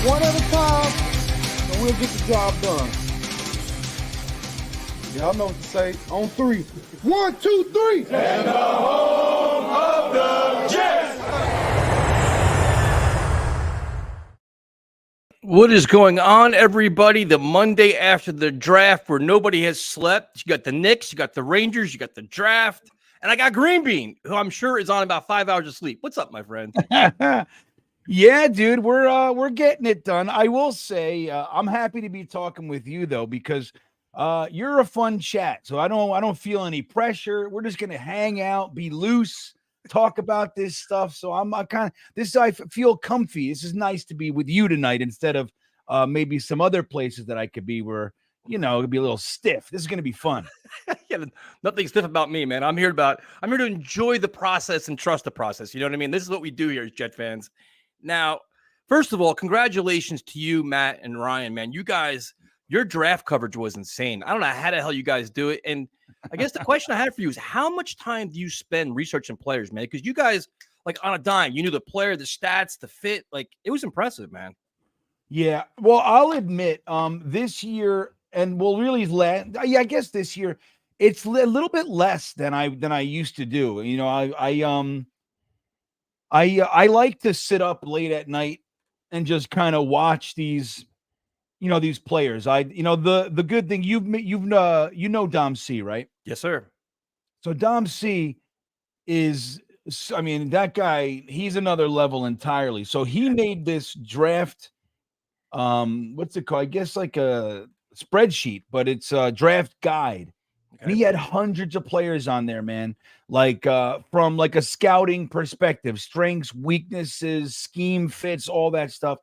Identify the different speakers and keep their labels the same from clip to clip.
Speaker 1: One at a time, and we'll get the job done. Y'all know what to say. On three. 1, 2, 3.
Speaker 2: And the home of the Jets.
Speaker 3: What is going on, everybody? The Monday after the draft where nobody has slept. You got the Knicks, you got the Rangers, you got the draft, and I got GreenBean, who I'm sure is on about 5 hours of sleep. What's up, my friend?
Speaker 4: Yeah, dude, we're getting it done. I will say I'm happy to be talking with you though, because you're a fun chat. So I don't feel any pressure. We're just gonna hang out, be loose, talk about this stuff. So I feel comfy. This is nice to be with you tonight instead of maybe some other places that I could be where it'd be a little stiff. This is gonna be fun.
Speaker 3: Yeah, nothing stiff about me, man. I'm here to enjoy the process and trust the process. You know what I mean? This is what we do here as Jet fans. Now, first of all, congratulations to you, Matt and Ryan, man. You guys, your draft coverage was insane. I don't know how the hell you guys do it. And I guess the question I had for you is how much time do you spend researching players, man? Because you guys, like on a dime, you knew the player, the stats, the fit. Like, it was impressive, man.
Speaker 4: Yeah. Well, I'll admit, this year, and we'll really I guess this year, it's a little bit less than I used to do. I like to sit up late at night and just kind of watch these players. The good thing you know Dom C, right?
Speaker 3: Yes, sir.
Speaker 4: So Dom C is, that guy, he's another level entirely. So he made this draft, what's it called? I guess like a spreadsheet, but it's a draft guide. Okay. And he had hundreds of players on there, man. Like from like a scouting perspective, strengths, weaknesses, scheme fits, all that stuff.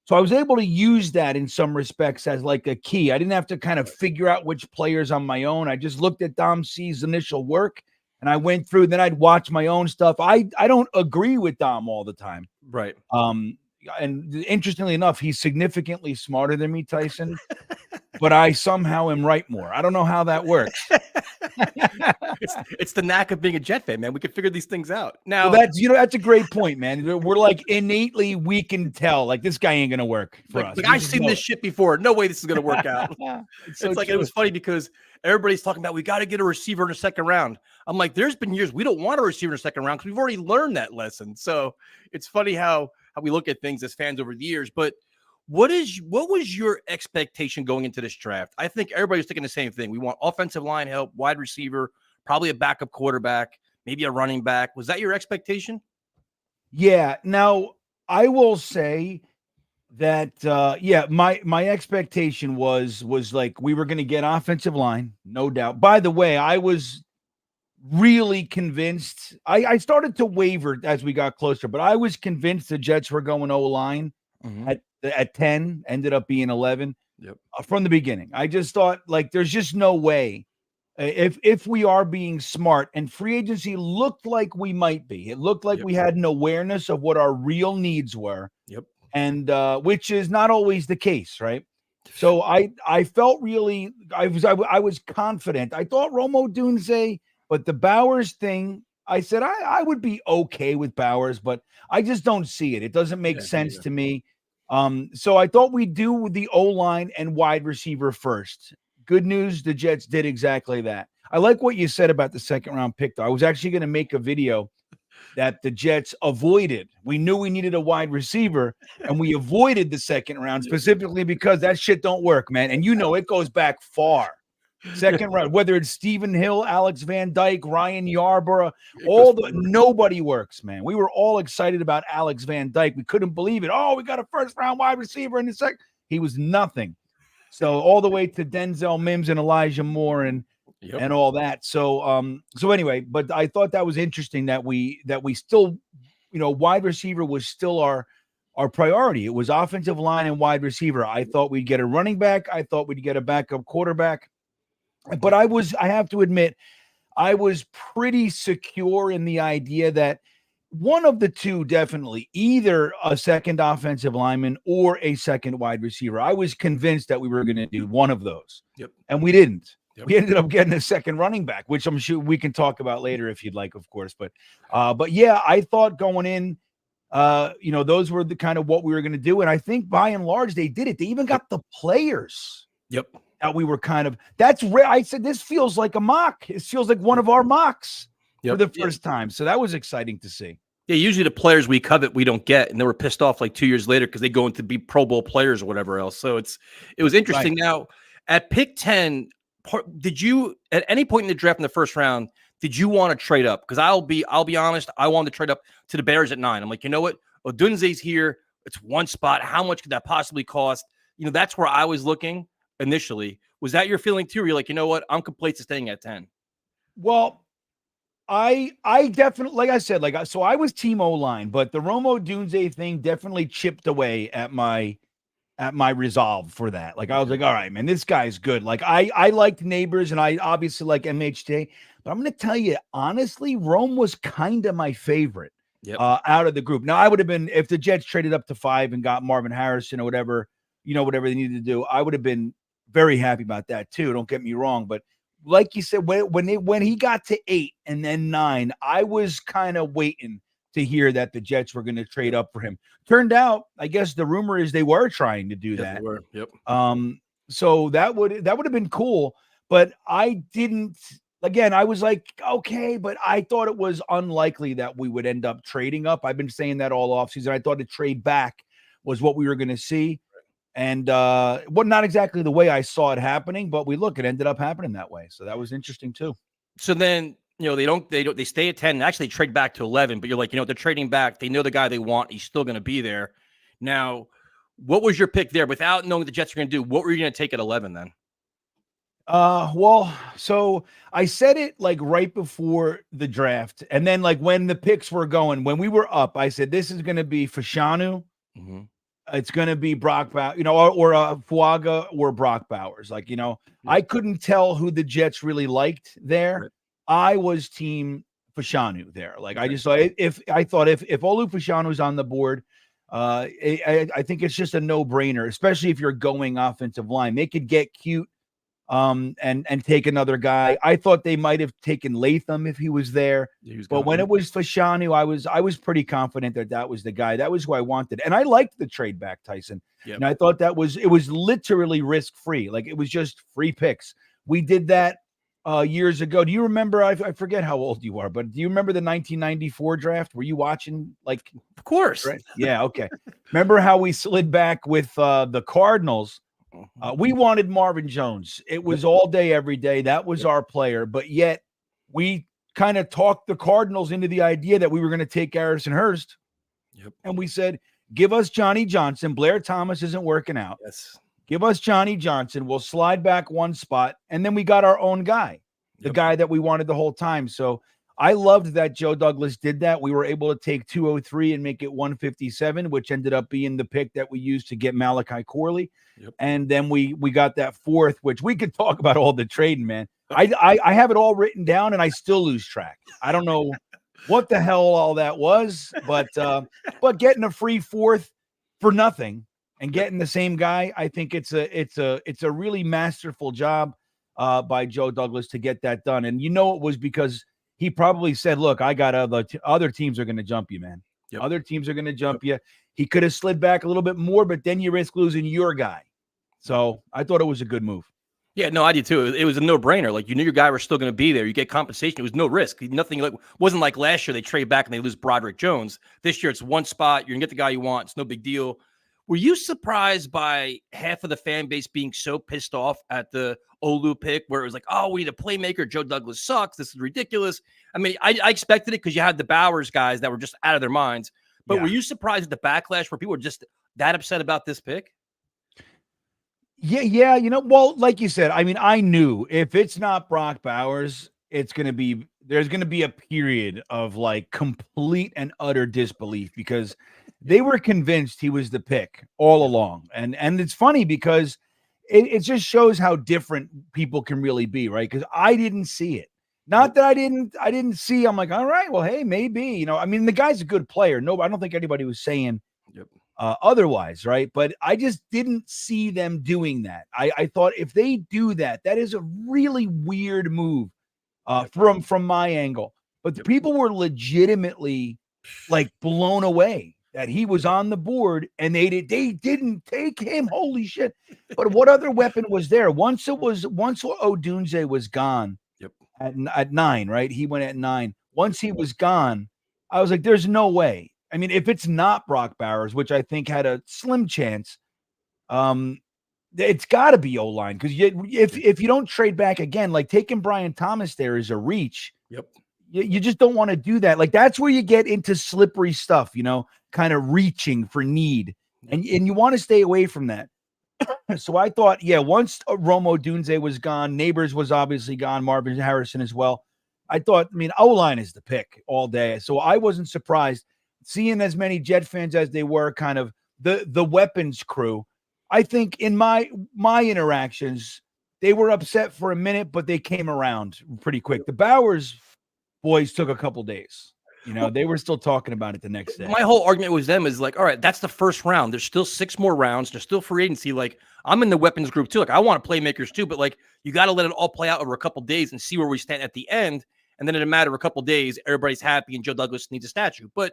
Speaker 4: So I was able to use that in some respects as like a key. I didn't have to kind of figure out which players on my own. I just looked at Dom C's initial work and I went through, then I'd watch my own stuff. I don't agree with Dom all the time.
Speaker 3: Right.
Speaker 4: And interestingly enough, he's significantly smarter than me, Tyson, but I somehow am right more. I don't know how that works.
Speaker 3: It's the knack of being a Jet fan, man. We can figure these things out. Now,
Speaker 4: well, that's a great point, man. We're like innately, we can tell like this guy ain't gonna work for us.
Speaker 3: Like I've seen this shit before. No way this is gonna work out. It's like, it was funny because everybody's talking about we got to get a receiver in the second round. I'm like, there's been years we don't want a receiver in the second round because we've already learned that lesson. So it's funny how we look at things as fans over the years. But what was your expectation going into this draft? I think everybody's thinking the same thing. We want offensive line help, wide receiver, probably a backup quarterback, maybe a running back. Was that your expectation?
Speaker 4: Yeah. Now I will say that my expectation was like we were going to get offensive line, no doubt. By the way, I was really convinced. I started to waver as we got closer, but I was convinced the Jets were going O-line at 10, ended up being 11.
Speaker 3: Yep.
Speaker 4: From the beginning. I just thought like there's just no way if we are being smart, and free agency looked like we might be. It looked like we had an awareness of what our real needs were.
Speaker 3: Yep.
Speaker 4: And which is not always the case, right? So I felt really I was confident. I thought Romo Dunze, but the Bowers thing, I said I would be okay with Bowers, but I just don't see it. It doesn't make sense to me. So I thought we'd do the O-line and wide receiver first. Good news, the Jets did exactly that. I like what you said about the second round pick, though. I was actually going to make a video that the Jets avoided. We knew we needed a wide receiver, and we avoided the second round specifically because that shit don't work, man. And it goes back far. Second round, whether it's Stephen Hill, Alex Van Dyke, Ryan Yarborough, nobody works, man. We were all excited about Alex Van Dyke. We couldn't believe it. Oh, we got a first round wide receiver in the second. He was nothing. So all the way to Denzel Mims and Elijah Moore, and and all that. So anyway, but I thought that was interesting that we still, wide receiver was still our priority. It was offensive line and wide receiver. I thought we'd get a running back. I thought we'd get a backup quarterback. But I have to admit, I was pretty secure in the idea that one of the two, definitely, either a second offensive lineman or a second wide receiver. I was convinced that we were going to do one of those. And we didn't. We ended up getting a second running back, which I'm sure we can talk about later if you'd like, of course. But yeah, I thought going in, those were the kind of what we were going to do. And I think by and large, they did it. They even got the players. That we were kind of, that's rare. I said, this feels like a mock. It feels like one of our mocks for the first time. So that was exciting to see.
Speaker 3: Yeah, usually the players we covet, we don't get. And they were pissed off like 2 years later because they go into be Pro Bowl players or whatever else. So it was interesting. Right. Now, at pick 10, did you, at any point in the draft in the first round, did you want to trade up? Because I'll be honest, I wanted to trade up to the Bears at 9. I'm like, you know what? Odunze's here. It's one spot. How much could that possibly cost? That's where I was looking initially. Was that your feeling too? Or you're like, you know what? I'm complete to staying at 10.
Speaker 4: Well, I definitely, like I said, so I was team O-line, but the Rome Odunze thing definitely chipped away at my resolve for that. Like, I was like, all right, man, this guy's good. Like, I liked Neighbors and I obviously like MHJ, but I'm going to tell you, honestly, Rome was kind of my favorite out of the group. Now, I would have been, if the Jets traded up to 5 and got Marvin Harrison or whatever, whatever they needed to do, I would have been very happy about that too. Don't get me wrong. But like you said, when he got to 8 and then 9, I was kind of waiting to hear that the Jets were going to trade up for him. Turned out, I guess the rumor is they were trying to do that.
Speaker 3: They were.
Speaker 4: So that would have been cool, but I didn't. Again, I was like, okay, but I thought it was unlikely that we would end up trading up. I've been saying that all offseason. I thought a trade back was what we were going to see. And not exactly the way I saw it happening, but it ended up happening that way. So that was interesting too. So
Speaker 3: then, they stay at 10 and actually trade back to 11, but you're like, they're trading back. They know the guy they want. He's still going to be there. Now, what was your pick there without knowing what the Jets are going to do? What were you going to take at 11 then?
Speaker 4: Well, so I said it like right before the draft. And then like when the picks were going, when we were up, I said, this is going to be Fashanu.
Speaker 3: Mm-hmm.
Speaker 4: It's going to be Brock Bowers, or Fuaga or Brock Bowers. Like, I couldn't tell who the Jets really liked there. Right. I was team Fashanu there. Like, I just thought if Olu Fashanu's on the board, I think it's just a no-brainer, especially if you're going offensive line. They could get cute and take another guy. I thought they might have taken Latham if he was there. But when it was Fashanu, I was pretty confident that was the guy. That was who I wanted. And I liked the trade back, Tyson. Yep. And I thought it was literally risk-free. Like, it was just free picks. We did that years ago. Do you remember? I forget how old you are, but do you remember the 1994 draft? Were you watching? Like,
Speaker 3: of course.
Speaker 4: Right? Yeah. Okay. Remember how we slid back with the Cardinals? We wanted Marvin Jones. It was all day, every day. That was our player. But yet we kind of talked the Cardinals into the idea that we were going to take Harrison Hurst.
Speaker 3: Yep.
Speaker 4: And we said, give us Johnny Johnson. Blair Thomas isn't working out.
Speaker 3: Yes.
Speaker 4: Give us Johnny Johnson. We'll slide back one spot. And then we got our own guy, the guy that we wanted the whole time. So I loved that Joe Douglas did that. We were able to take 203 and make it 157, which ended up being the pick that we used to get Malachi Corley. Yep. And then we got that 4th, which we could talk about all the trading, man. I have it all written down and I still lose track. I don't know what the hell all that was, but getting a free 4th for nothing and getting the same guy, I think it's a really masterful job by Joe Douglas to get that done. And it was because he probably said, look, I got other teams are going to jump you, man. Yep. Other teams are going to jump you. He could have slid back a little bit more, but then you risk losing your guy. So I thought it was a good move.
Speaker 3: Yeah, no, I did too. It was a no-brainer. Like, you knew your guy was still going to be there. You get compensation. It was no risk. Nothing wasn't like last year they trade back and they lose Broderick Jones. This year it's one spot. You're going to get the guy you want. It's no big deal. Were you surprised by half of the fan base being so pissed off at the Olu pick where it was like, oh, we need a playmaker. Joe Douglas sucks. This is ridiculous. I mean, I expected it because you had the Bowers guys that were just out of their minds. But were you surprised at the backlash where people were just that upset about this pick?
Speaker 4: Yeah. Well, like you said, I mean, I knew if it's not Brock Bowers, there's going to be a period of like complete and utter disbelief because they were convinced he was the pick all along. And it's funny because it just shows how different people can really be, right? Because I didn't see it. Not that I didn't see. I'm like, all right, well, hey, maybe, I mean, the guy's a good player. No, I don't think anybody was saying otherwise, right? But I just didn't see them doing that. I thought if they do that, that is a really weird move from my angle. But the people were legitimately like blown away that he was on the board and they didn't take him. Holy shit. But what other weapon was there? Once Odunze was gone at 9, right? He went at 9. Once he was gone, I was like, there's no way. I mean, if it's not Brock Bowers, which I think had a slim chance, it's got to be O-line because if you don't trade back again, like taking Brian Thomas there is a reach. You just don't want to do that. Like that's where you get into slippery stuff, kind of reaching for need, and you want to stay away from that. So I thought, once Romo Dunze was gone, Neighbors was obviously gone, Marvin Harrison as well. I thought, O-line is the pick all day. So I wasn't surprised seeing as many Jet fans as they were, kind of the weapons crew. I think in my interactions, they were upset for a minute, but they came around pretty quick. The Bowers boys took a couple days. They were still talking about it the next day.
Speaker 3: My whole argument with them is like, all right, that's the first round. There's still 6 more rounds. There's still free agency. Like, I'm in the weapons group too. Like, I want playmakers too, but like, you got to let it all play out over a couple days and see where we stand at the end. And then in a matter of a couple days, everybody's happy and Joe Douglas needs a statue. But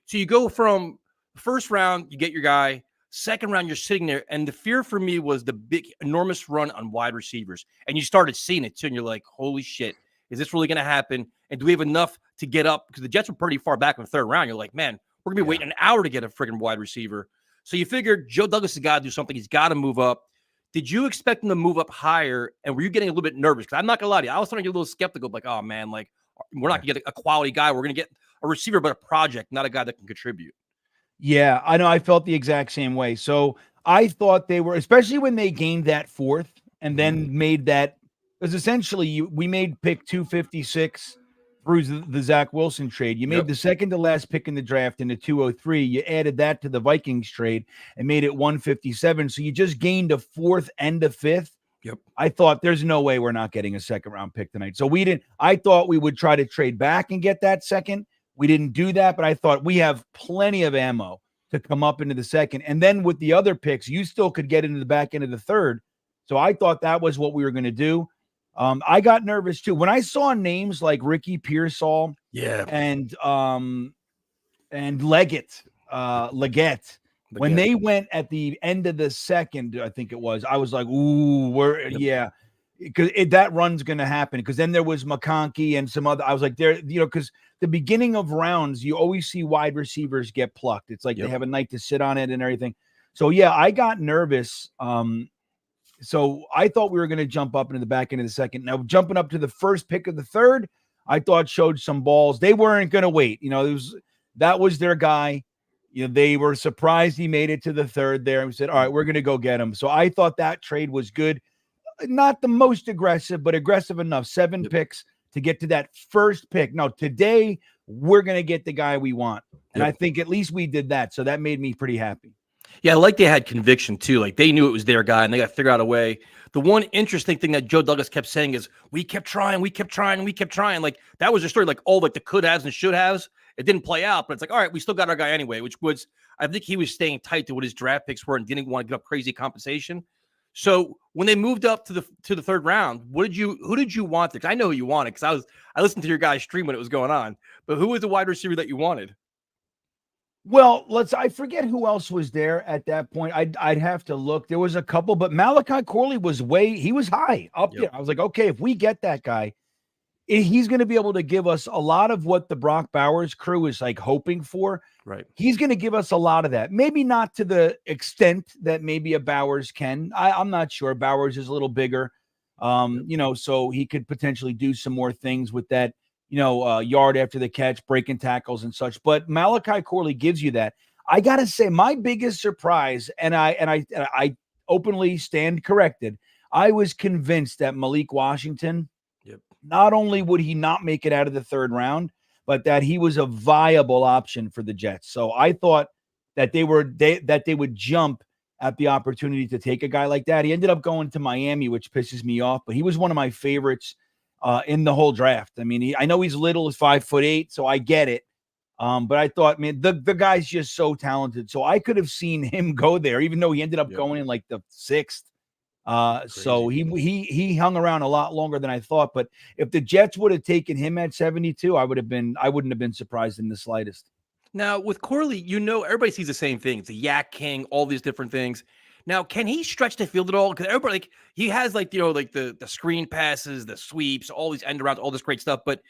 Speaker 3: so you go from first round, you get your guy. Second round, you're sitting there. And the fear for me was the big, enormous run on wide receivers. And you started seeing it too. And you're like, holy shit. Is this really going to happen? And do we have enough to get up? Because the Jets were pretty far back in the third round. You're like, man, we're going to be waiting an hour to get a friggin' wide receiver. So you figured Joe Douglas has got to do something. He's got to move up. Did you expect him to move up higher? And were you getting a little bit nervous? Because I'm not going to lie to you. I was starting to get a little skeptical. Like, oh, man, like, we're not going to get a quality guy. We're going to get a receiver, but a project, not a guy that can contribute.
Speaker 4: Yeah, I know. I felt the exact same way. So I thought they were, especially when they gained that 4th and then made that, because essentially we made pick 256 through the Zach Wilson trade. You made the second to last pick in the draft in the 203. You added that to the Vikings trade and made it 157. So you just gained a 4th and a 5th. I thought there's no way we're not getting a second round pick tonight. So I thought we would try to trade back and get that second. We didn't do that, but I thought we have plenty of ammo to come up into the second. And then with the other picks, you still could get into the back end of the third. So I thought that was what we were going to do. I got nervous too when I saw names like Ricky Pearsall, and Leggett. When they went at the end of the second, I think it was. I was like, "Ooh, because that run's going to happen." Because then there was McConkey and some other. I was like, "There, because the beginning of rounds, you always see wide receivers get plucked. It's like they have a night to sit on it and everything." So I got nervous. So I thought we were going to jump up into the back end of the second. Now, jumping up to the first pick of the third, I thought showed some balls. They weren't going to wait. That was their guy. They were surprised he made it to the third there. And we said, all right, we're going to go get him. So I thought that trade was good. Not the most aggressive, but aggressive enough. 7 picks to get to that first pick. Now, today, we're going to get the guy we want. And I think at least we did that. So that made me pretty happy.
Speaker 3: Yeah, like they had conviction too. Like they knew it was their guy and they got to figure out a way. The one interesting thing that Joe Douglas kept saying is we kept trying. Like that was their story. Like all like the could haves and should haves. It didn't play out, but it's like, all right, we still got our guy anyway, which was, I think he was staying tight to what his draft picks were and didn't want to give up crazy compensation. So when they moved up to the third round, who did you want there? Because I know who you wanted because I listened to your guys' stream when it was going on. But who was the wide receiver that you wanted?
Speaker 4: Well, I forget who else was there at that point. I'd have to look. There was a couple, but Malachi Corley was he was high up there. I was like, okay, if we get that guy, he's going to be able to give us a lot of what the Brock Bowers crew is like hoping for.
Speaker 3: Right.
Speaker 4: He's going to give us a lot of that. Maybe not to the extent that maybe a Bowers can. I'm not sure. Bowers is a little bigger, so he could potentially do some more things with that, yard after the catch, breaking tackles and such. But Malachi Corley gives you that. I got to say, my biggest surprise, and I openly stand corrected. I was convinced that Malik Washington,
Speaker 3: Yep.
Speaker 4: not only would he not make it out of the third round, but that he was a viable option for the Jets. So I thought that they would jump at the opportunity to take a guy like that. He ended up going to Miami, which pisses me off, but he was one of my favorites in the whole draft. I mean, I know he's little, he's 5'8", so I get it. But I thought, man, the guy's just so talented. So I could have seen him go there, even though he ended up going in like the 6th. So he hung around a lot longer than I thought. But if the Jets would have taken him at 72, I wouldn't have been surprised in the slightest.
Speaker 3: Now with Corley, everybody sees the same thing. It's a yak king, all these different things. Now, can he stretch the field at all? Because everybody, he has the screen passes, the sweeps, all these end arounds, all this great stuff. But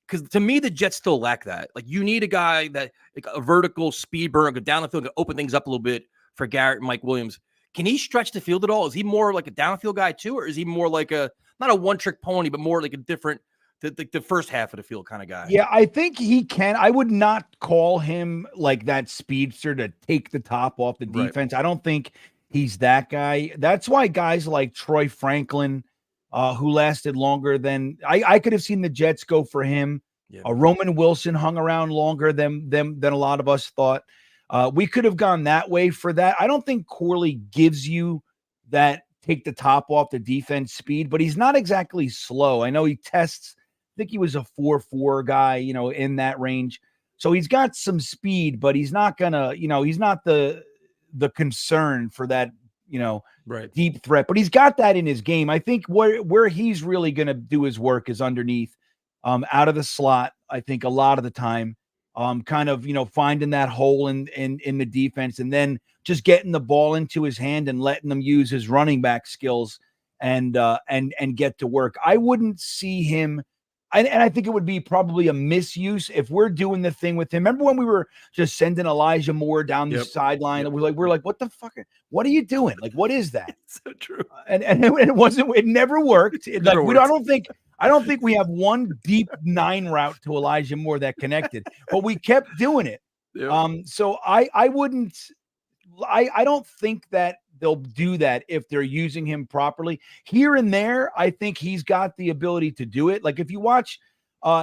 Speaker 3: because to me, the Jets still lack that. Like, you need a guy that, like, a vertical speed burner, go down the field, open things up a little bit for Garrett and Mike Williams. Can he stretch the field at all? Is he more like a downfield guy too, or is he more like not a one-trick pony, but more like a different, the first half of the field kind of guy?
Speaker 4: Yeah, I think he can. I would not call him like that speedster to take the top off the defense. Right. I don't think he's that guy. That's why guys like Troy Franklin, who lasted longer than I could have seen the Jets go for him. Yeah. Roman Wilson hung around longer than a lot of us thought. We could have gone that way for that. I don't think Corley gives you that take the top off the defense speed, but he's not exactly slow. I know he tests, I think he was a 4.4 guy, in that range. So he's got some speed, but he's not gonna, he's not the concern for that, deep threat, but he's got that in his game. I think where he's really going to do his work is underneath, out of the slot. I think a lot of the time, kind of, finding that hole in the defense, and then just getting the ball into his hand and letting him use his running back skills and get to work. I wouldn't see him. And I think it would be probably a misuse if we're doing the thing with him. Remember when we were just sending Elijah Moore down the sideline? Yep. We're like, what the fuck? What are you doing? Like, what is that?
Speaker 3: It's so true.
Speaker 4: And it never worked. I don't think we have one deep 9 route to Elijah Moore that connected, but we kept doing it. Yep. So I don't think that they'll do that if they're using him properly. Here and there, I think he's got the ability to do it. Like, if you watch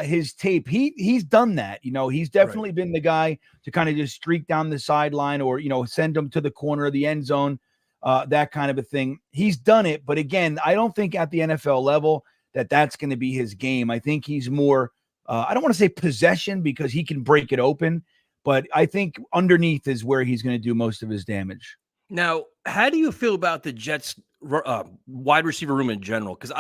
Speaker 4: his tape, he's done that. He's definitely been the guy to kind of just streak down the sideline or, send him to the corner of the end zone, that kind of a thing. He's done it. But again, I don't think at the NFL level that's going to be his game. I think he's more, I don't want to say possession because he can break it open, but I think underneath is where he's going to do most of his damage.
Speaker 3: Now, how do you feel about the Jets wide receiver room in general? Because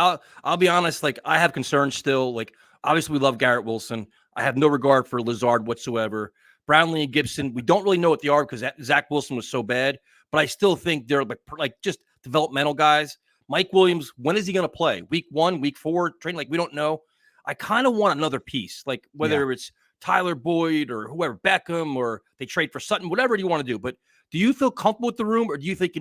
Speaker 3: I'll be honest, like, I have concerns still. Like, obviously we love Garrett Wilson. I have no regard for Lazard whatsoever. Brownlee and Gibson, we don't really know what they are because Zach Wilson was so bad, but I still think they're like just developmental guys. Mike Williams, when is he going to play? Week 1, week 4, training? Like, we don't know. I kind of want another piece, like whether it's Tyler Boyd or whoever, Beckham, or they trade for Sutton, whatever you want to do. But do you feel comfortable with the room, or do you think,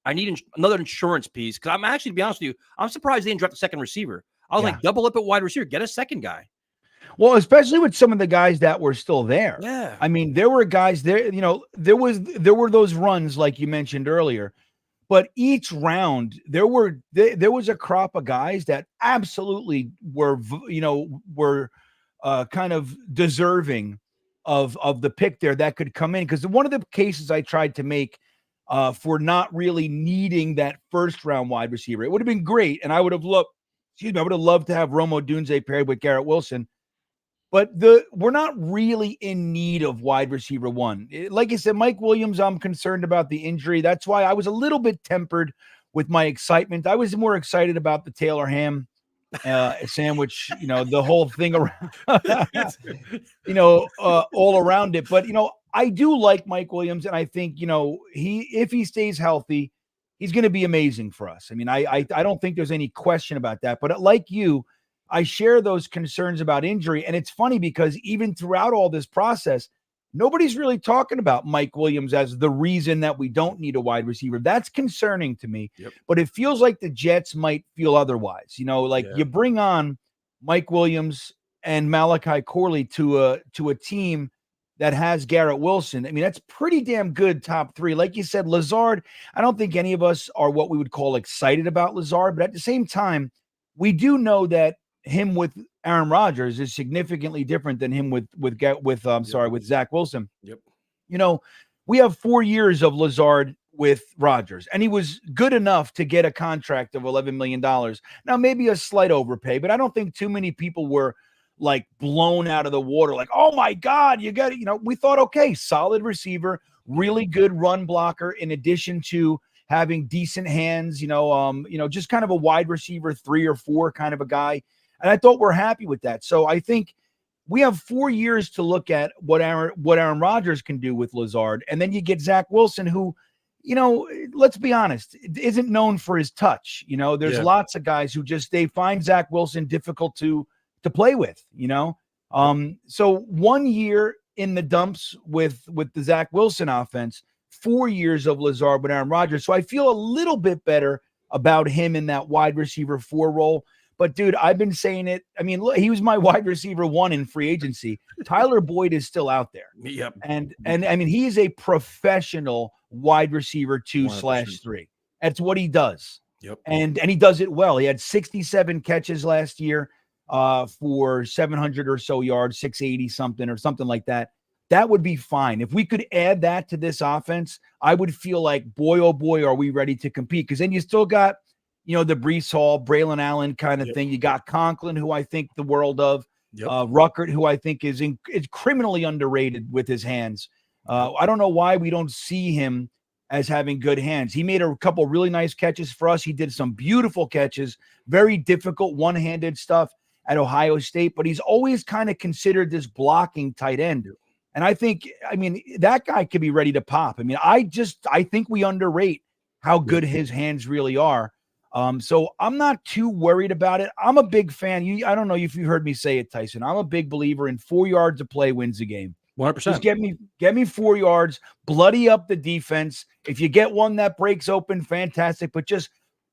Speaker 3: I need another insurance piece? Because I'm actually, to be honest with you, I'm surprised they didn't draft a second receiver. I was like, double up at wide receiver, get a second guy.
Speaker 4: Well, especially with some of the guys that were still there.
Speaker 3: Yeah.
Speaker 4: I mean, there were guys there, there were those runs like you mentioned earlier, but each round there was a crop of guys that absolutely were kind of deserving of the pick there that could come in. Because one of the cases I tried to make for not really needing that first round wide receiver, it would have been great. And I would have loved to have Rome Odunze paired with Garrett Wilson. But we're not really in need of wide receiver 1. Like I said, Mike Williams, I'm concerned about the injury. That's why I was a little bit tempered with my excitement. I was more excited about the Taylor Ham sandwich, the whole thing around, all around it. But, I do like Mike Williams, and I think, if he stays healthy, he's going to be amazing for us. I mean, I don't think there's any question about that. But like you, I share those concerns about injury. And it's funny because even throughout all this process, nobody's really talking about Mike Williams as the reason that we don't need a wide receiver. That's concerning to me. Yep. But it feels like the Jets might feel otherwise. You bring on Mike Williams and Malachi Corley to a team that has Garrett Wilson, I mean, that's pretty damn good top 3. Like you said, Lazard, I don't think any of us are what we would call excited about Lazard, but at the same time, we do know that him with Aaron Rodgers is significantly different than him with Zach Wilson.
Speaker 3: Yep.
Speaker 4: You know, we have 4 years of Lazard with Rodgers, and he was good enough to get a contract of $11 million. Now, maybe a slight overpay, but I don't think too many people were like blown out of the water. Like, oh my God, you got it. You know, we thought, okay, solid receiver, really good run blocker, in addition to having decent hands, just kind of a wide receiver 3 or 4 kind of a guy. And I thought we're happy with that. So I think we have 4 years to look at what Aaron Rodgers can do with Lazard. And then you get Zach Wilson, who, let's be honest, isn't known for his touch. There's lots of guys who they find Zach Wilson difficult to play with, So 1 year in the dumps with the Zach Wilson offense, 4 years of Lazard with Aaron Rodgers. So I feel a little bit better about him in that wide receiver 4 role. But dude, I've been saying it. I mean, look, he was my wide receiver 1 in free agency. Tyler Boyd is still out there.
Speaker 3: Yep.
Speaker 4: And I mean, he is a professional wide receiver 2/3. That's what he does.
Speaker 3: Yep.
Speaker 4: And he does it well. He had 67 catches last year for 700 or so yards, 680 something or something like that. That would be fine. If we could add that to this offense, I would feel like, boy, oh boy, are we ready to compete? Because then you still got, the Breece Hall, Braylon Allen kind of thing. You got Conklin, who I think the world of, Ruckert, who I think is criminally underrated with his hands. I don't know why we don't see him as having good hands. He made a couple really nice catches for us. He did some beautiful catches, very difficult one-handed stuff at Ohio State, but he's always kind of considered this blocking tight end. And I think, that guy could be ready to pop. I think we underrate how good his hands really are. So I'm not too worried about it. I'm a big fan. I don't know if you heard me say it, Tyson. I'm a big believer in 4 yards of play wins the game.
Speaker 3: 100%.
Speaker 4: Just get me 4 yards, bloody up the defense. If you get one that breaks open, fantastic, but just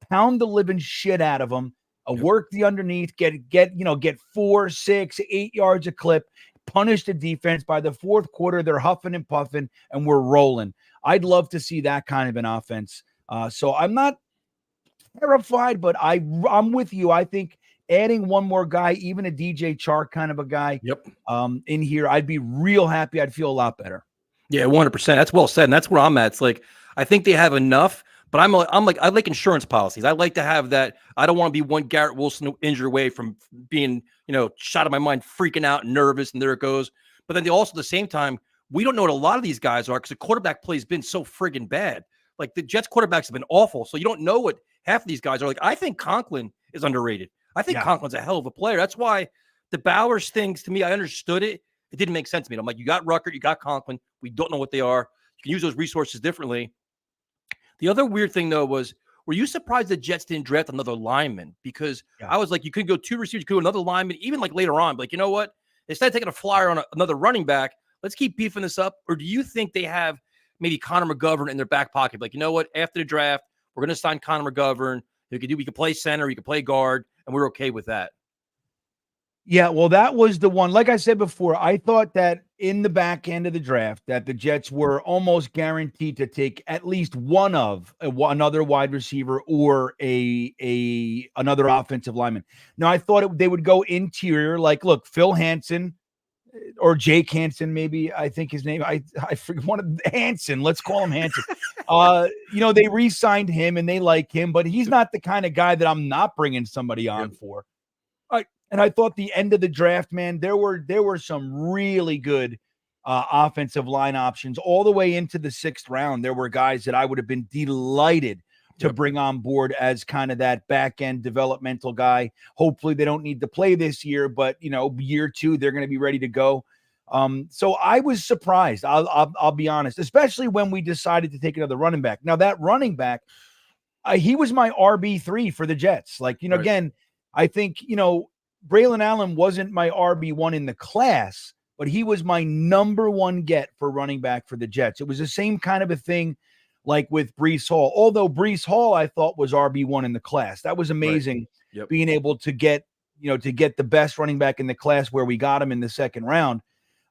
Speaker 4: pound the living shit out of them. Work the underneath, get 4, 6, 8 yards a clip, punish the defense. By the fourth quarter, they're huffing and puffing, and we're rolling. I'd love to see that kind of an offense. So I'm not terrified, but I'm with you. I think adding one more guy, even a DJ Chark kind of a guy, in here, I'd be real happy. I'd feel a lot better.
Speaker 3: Yeah, 100%. That's well said, and that's where I'm at. It's like I think they have enough. But I like insurance policies. I like to have that. I don't want to be one Garrett Wilson injury away from being, shot out of my mind, freaking out, nervous, and there it goes. But then at the same time, we don't know what a lot of these guys are because the quarterback play has been so friggin' bad. Like the Jets quarterbacks have been awful. So you don't know what half of these guys are. Like I think Conklin is underrated. I think Conklin's a hell of a player. That's why the Bowers things, to me, I understood it. It didn't make sense to me. I'm like, you got Ruckert, you got Conklin. We don't know what they are. You can use those resources differently. The other weird thing, though, was, were you surprised the Jets didn't draft another lineman? Because I was like, you could go 2 receivers, you could go another lineman, even like later on. But like, you know what? Instead of taking a flyer on another running back, let's keep beefing this up. Or do you think they have maybe Connor McGovern in their back pocket? Like, you know what? After the draft, we're going to sign Connor McGovern. We could play center, we could play guard, and we're okay with that.
Speaker 4: Yeah, well, that was the one. Like I said before, I thought that in the back end of the draft that the Jets were almost guaranteed to take at least one of another wide receiver or another offensive lineman. Now, I thought they would go interior, like, look, Phil Hansen or Jake Hansen, maybe I think his name. I forget one of Hansen. Let's call him Hansen. They re-signed him and they like him, but he's not the kind of guy that I'm not bringing somebody on for. And I thought the end of the draft, man, there were some really good offensive line options all the way into the 6th round. There were guys that I would have been delighted to bring on board as kind of that back end developmental guy. Hopefully they don't need to play this year, but year 2, they're going to be ready to go. So I was surprised. I'll be honest, especially when we decided to take another running back. Now that running back, he was my RB3 for the Jets. Like, again, I think, Braylon Allen wasn't my RB1 in the class, but he was my number 1 get for running back for the Jets. It was the same kind of a thing like with Breece Hall. Although Breece Hall, I thought, was RB1 in the class. That was amazing being able to get, the best running back in the class where we got him in the 2nd round.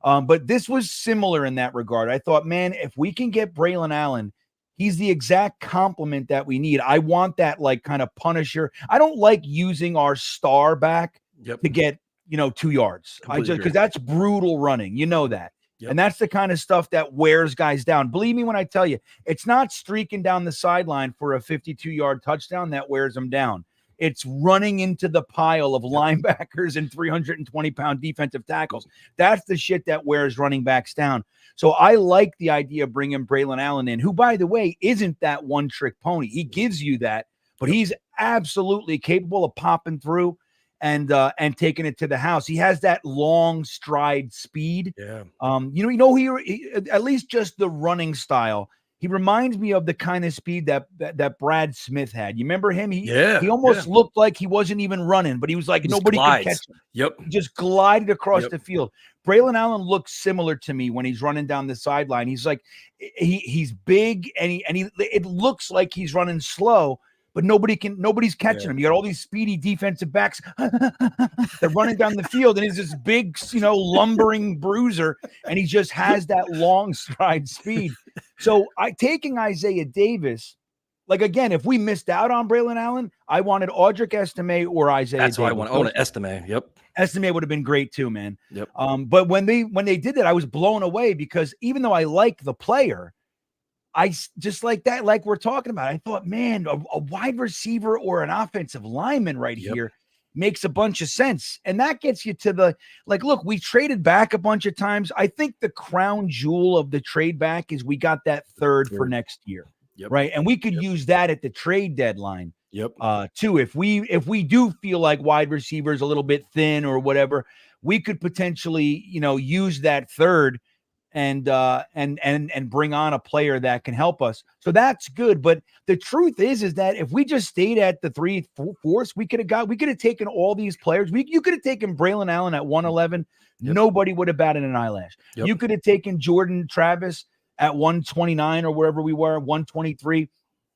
Speaker 4: But this was similar in that regard. I thought, man, if we can get Braylon Allen, he's the exact complement that we need. I want that like kind of Punisher. I don't like using our star back to get 2 yards. Because that's brutal running. You know that. And that's the kind of stuff that wears guys down. Believe me when I tell you, it's not streaking down the sideline for a 52-yard touchdown that wears them down. It's running into the pile of linebackers and 320-pound defensive tackles. That's the shit that wears running backs down. So I like the idea of bringing Braylon Allen in, who, by the way, isn't that one-trick pony. He gives you that, but he's absolutely capable of popping through and taking it to the house. He has that long stride speed.
Speaker 3: Yeah.
Speaker 4: He at least just the running style. He reminds me of the kind of speed that Brad Smith had. You remember him? He almost looked like he wasn't even running, but he was like nobody could catch him.
Speaker 3: Yep.
Speaker 4: He just glided across the field. Braylon Allen looks similar to me when he's running down the sideline. He's like he's big and it looks like he's running slow, but nobody's catching him. You got all these speedy defensive backs. They're running down the field, and he's this big, lumbering bruiser, and he just has that long stride speed. So taking Isaiah Davis, like, again, if we missed out on Braylon Allen, I wanted Audric Estime or Isaiah Davis.
Speaker 3: That's what I want. I want Estime. Yep.
Speaker 4: Estime would have been great too, man.
Speaker 3: Yep.
Speaker 4: But when they did that, I was blown away because even though I like the player, I just like that, like we're talking about. I thought, man, a wide receiver or an offensive lineman here makes a bunch of sense. And that gets you to the, look, we traded back a bunch of times. I think the crown jewel of the trade back is we got that third for next year. Right. And we could use that at the trade deadline. Too. If we do feel like wide receivers a little bit thin or whatever, we could potentially, use that third and bring on a player that can help us. So that's good. But the truth is that if we just stayed at the 3-4, we could have taken all these players. You could have taken Braylon Allen at 111. Nobody would have batted an eyelash. You could have taken Jordan Travis at 129 or wherever we were, 123.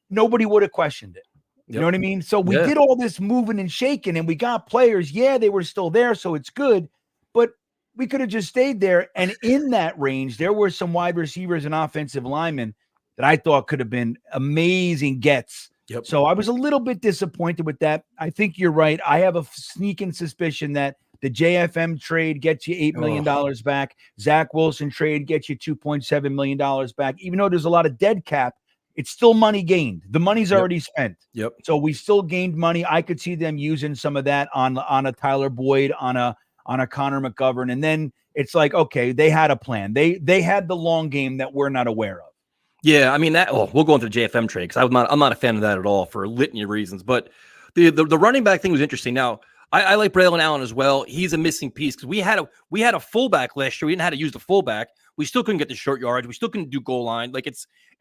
Speaker 4: Nobody would have questioned it. You know what I mean? So we did all this moving and shaking, and we got players. Yeah, they were still there, so it's good. But we could have just stayed there. And in that range, there were some wide receivers and offensive linemen that I thought could have been amazing gets. So I was a little bit disappointed with that. I think you're right. I have a sneaking suspicion that the JFM trade gets you $8 million back. Zach Wilson trade gets you $2.7 million back. Even though there's a lot of dead cap, it's still money gained. The money's already spent. So we still gained money. I could see them using some of that on a Tyler Boyd, on a Connor McGovern. And then it's like, okay, they had a plan. They had the long game that we're not aware of.
Speaker 3: Yeah, I mean, we'll go into the JFM trade because I'm not a fan of that at all for a litany of reasons. But the running back thing was interesting. Now, I like Braylon Allen as well. He's a missing piece because we had a fullback last year. We didn't know how to use the fullback. We still couldn't get the short yards. We still couldn't do goal line.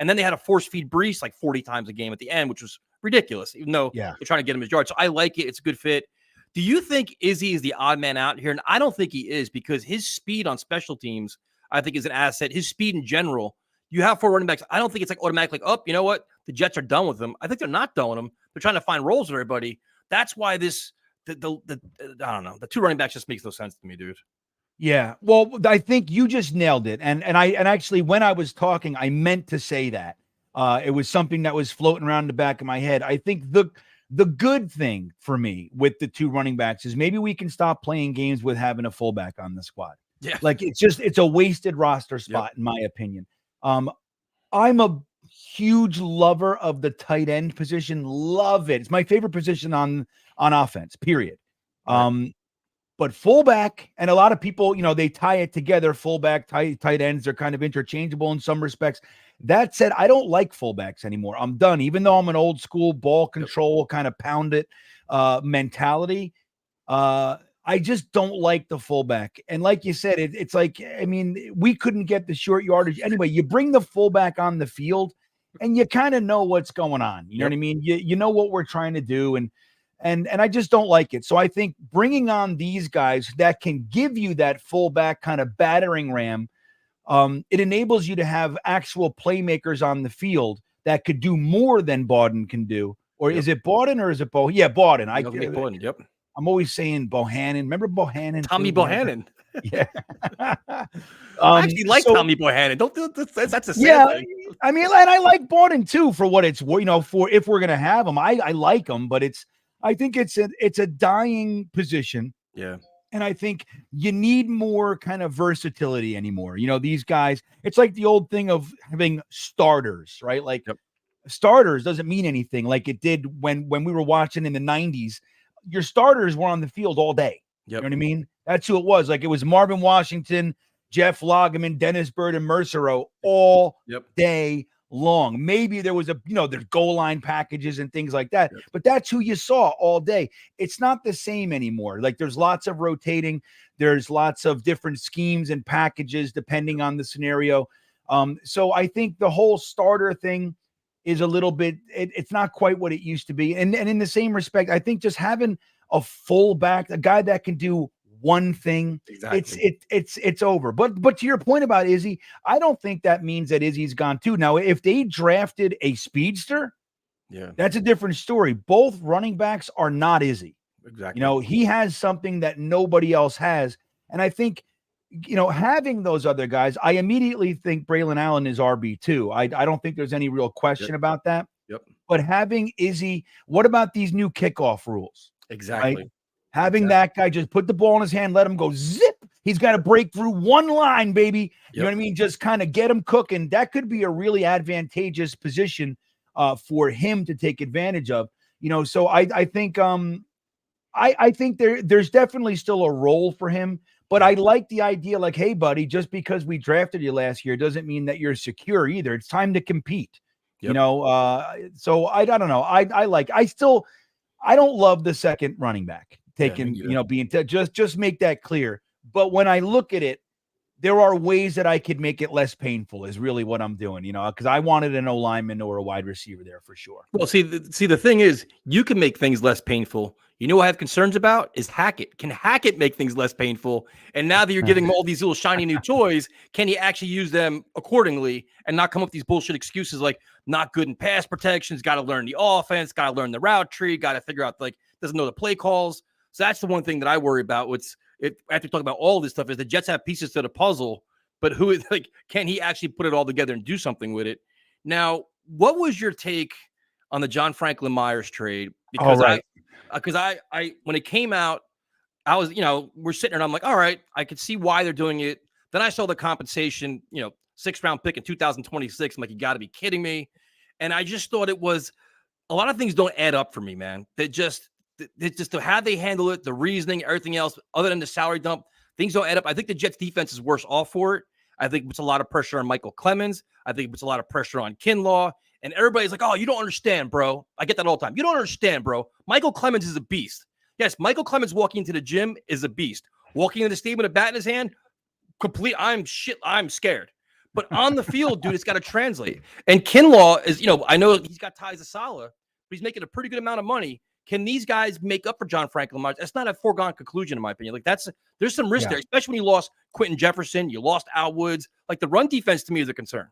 Speaker 3: And then they had to force feed Brees 40 times a game at the end, which was ridiculous, even though they're trying to get him his yards. So I like it. It's a good fit. Do you think Izzy is the odd man out here? And I don't think he is because his speed on special teams, I think, is an asset. His speed in general. You have 4 running backs. I don't think it's automatically you know what? The Jets are done with him. I think they're not done with him. They're trying to find roles for everybody. That's why I don't know. The 2 running backs just makes no sense to me, dude.
Speaker 4: Yeah. Well, I think you just nailed it. And actually when I was talking, I meant to say that. It was something that was floating around the back of my head. I think the good thing for me with the 2 running backs is maybe we can stop playing games with having a fullback on the squad.
Speaker 3: Yeah.
Speaker 4: It's a wasted roster spot in my opinion. I'm a huge lover of the tight end position. Love it. It's my favorite position on offense, period. But fullback, and a lot of people, they tie it together. Fullback, tight ends, they're kind of interchangeable in some respects. That said, I don't like fullbacks anymore. I'm done. Even though I'm an old school ball control kind of pound it mentality, I just don't like the fullback. And like you said, it's like, I mean, we couldn't get the short yardage. Anyway, you bring the fullback on the field and you kind of know what's going on. You know what I mean? You know what we're trying to do. And I just don't like it. So I think bringing on these guys that can give you that fullback kind of battering ram, it enables you to have actual playmakers on the field that could do more than Bawden can do. Or is it Bawden or is it Bo? Yeah, Bawden.
Speaker 3: Bawden, yep.
Speaker 4: I'm always saying Bohannon. Remember Bohannon?
Speaker 3: Tommy Bohannon.
Speaker 4: Yeah.
Speaker 3: I actually like Tommy Bohannon. Don't do that's a sad thing.
Speaker 4: I mean, and I like Borden too for what it's, for if we're gonna have him. I like him, but I think it's a dying position.
Speaker 3: Yeah.
Speaker 4: And I think you need more kind of versatility anymore. These guys, it's like the old thing of having starters, right? Like starters doesn't mean anything like it did when we were watching in the 90s. Your starters were on the field all day. You know what I mean? That's who it was. Like it was Marvin Washington, Jeff Lageman, Dennis Byrd, and Mercero all day long. Maybe there was there's goal line packages and things like that, but that's who you saw all day. It's not the same anymore. Like there's lots of rotating. There's lots of different schemes and packages depending on the scenario. So I think the whole starter thing is a little bit, it's not quite what it used to be. And in the same respect, I think just having a fullback, a guy that can do one thing, it's over. But to your point about Izzy, I don't think that means that Izzy's gone too. Now, if they drafted a speedster, that's a different story. Both running backs are not Izzy.
Speaker 3: Exactly.
Speaker 4: He has something that nobody else has. And I think, having those other guys, I immediately think Braylon Allen is RB2. I don't think there's any real question about that. But having Izzy, what about these new kickoff rules?
Speaker 3: Exactly.
Speaker 4: Right? Having that guy just put the ball in his hand, let him go zip. He's got to break through one line, baby. You know what I mean? Just kind of get him cooking. That could be a really advantageous position for him to take advantage of. So I think I think there's definitely still a role for him. But I like the idea, like, hey, buddy, just because we drafted you last year doesn't mean that you're secure either. It's time to compete. So I don't know. I don't love the second running back taking, being just make that clear. But when I look at it, there are ways that I could make it less painful is really what I'm doing, because I wanted an O-lineman or a wide receiver there for sure.
Speaker 3: Well, see, the thing is, you can make things less painful. What I have concerns about is Hackett. Can Hackett make things less painful? And now that you're getting all these little shiny new toys, can he actually use them accordingly and not come up with these bullshit excuses like not good in pass protections, got to learn the offense, got to learn the route tree, got to figure out, doesn't know the play calls. So that's the one thing that I worry about. After talking about all this stuff is the Jets have pieces to the puzzle, but can he actually put it all together and do something with it? Now, what was your take on the John Franklin Myers trade? Because I when it came out, I was, we're sitting there and I'm like, all right, I could see why they're doing it. Then I saw the compensation, 6th round pick in 2026. I'm like, you got to be kidding me. And I just thought it was a lot of things don't add up for me, man. It's just how they handle it, the reasoning, everything else, other than the salary dump, things don't add up. I think the Jets defense is worse off for it. I think it puts a lot of pressure on Michael Clemens. I think it puts a lot of pressure on Kinlaw. And everybody's like, oh, you don't understand, bro. I get that all the time. You don't understand, bro. Michael Clemens is a beast. Yes, Michael Clemens walking into the gym is a beast. Walking into the stadium with a bat in his hand, I'm scared. But on the field, dude, it's got to translate. And Kinlaw is, I know he's got ties to Saleh, but he's making a pretty good amount of money. Can these guys make up for John Franklin Myers? That's not a foregone conclusion, in my opinion. There's some risk there, especially when you lost Quentin Jefferson, you lost Al Woods. The run defense to me is a concern.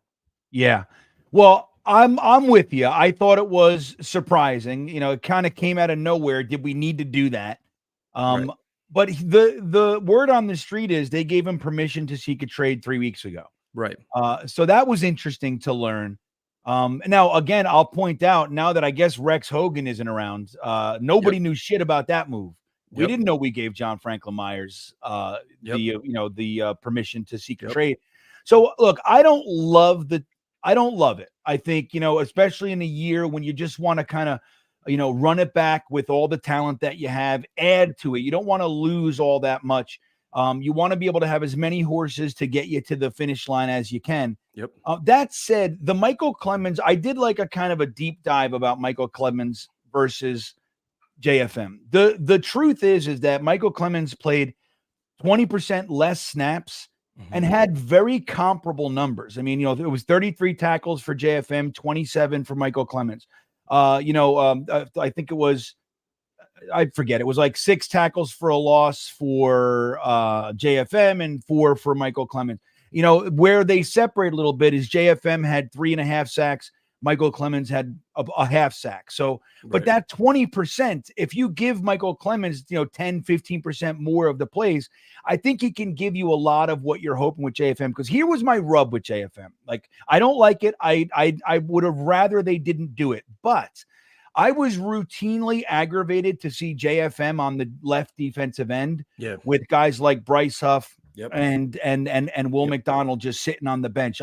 Speaker 3: Yeah.
Speaker 4: Well, I'm with you. I thought it was surprising. It kind of came out of nowhere. Did we need to do that?
Speaker 3: Right.
Speaker 4: But the word on the street is they gave him permission to seek a trade 3 weeks ago.
Speaker 3: Right.
Speaker 4: So that was interesting to learn. Now, again, I'll point out now that I guess Rex Hogan isn't around. Nobody knew shit about that move. We didn't know we gave John Franklin Myers the permission to seek a trade. So look, I don't love it. I think, especially in a year when you just want to kind of, run it back with all the talent that you have, add to it. You don't want to lose all that much. You want to be able to have as many horses to get you to the finish line as you can. That said, the Michael Clemens, I did like a kind of a deep dive about Michael Clemens versus JFM. The truth is that Michael Clemens played 20% less snaps and had very comparable numbers. I mean, it was 33 tackles for JFM, 27 for Michael Clemens. I think it was, I forget, it was like 6 tackles for a loss for JFM and 4 for Michael Clemens. Where they separate a little bit is JFM had 3.5 sacks. Michael Clemens had a half sack. So, but
Speaker 3: Right.
Speaker 4: that 20%, if you give Michael Clemens, 10, 15% more of the plays, I think he can give you a lot of what you're hoping with JFM. Because here was my rub with JFM. Like, I don't like it. I would have rather they didn't do it, but I was routinely aggravated to see JFM on the left defensive end with guys like Bryce Huff and Will McDonald just sitting on the bench.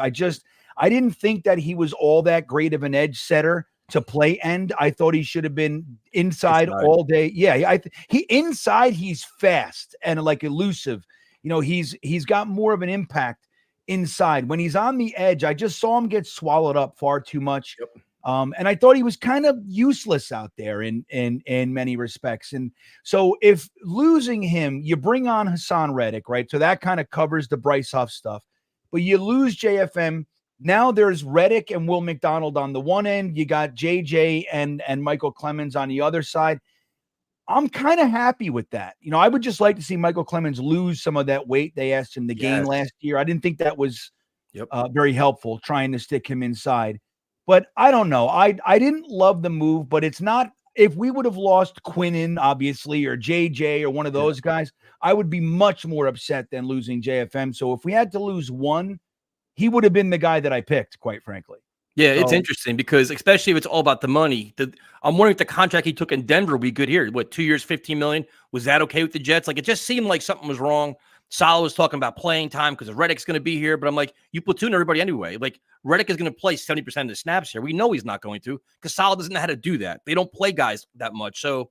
Speaker 4: I didn't think that he was all that great of an edge setter to play end. I thought he should have been inside all day. Yeah, he inside, he's fast and like elusive. He's got more of an impact inside. When he's on the edge, I just saw him get swallowed up far too much. And I thought he was kind of useless out there in many respects. And so if losing him, you bring on Hassan Reddick, right? So that kind of covers the Bryce Huff stuff. But you lose JFM. Now there's Reddick and Will McDonald on the one end. You got JJ and Michael Clemens on the other side. I'm kind of happy with that. I would just like to see Michael Clemens lose some of that weight they asked him to gain last year. I didn't think that was very helpful, trying to stick him inside. But I don't know. I didn't love the move, but it's not. If we would have lost Quinnen, obviously, or JJ or one of those guys, I would be much more upset than losing JFM. So if we had to lose one, he would have been the guy that I picked, quite frankly.
Speaker 3: Yeah, it's interesting because especially if it's all about the money, I'm wondering if the contract he took in Denver would be good here. What, 2 years, $15 million? Was that okay with the Jets? Like, it just seemed like something was wrong. Sal was talking about playing time because Reddick's going to be here, but I'm like, you platoon everybody anyway. Like, Reddick is going to play 70% of the snaps here. We know he's not going to because Sal doesn't know how to do that. They don't play guys that much. So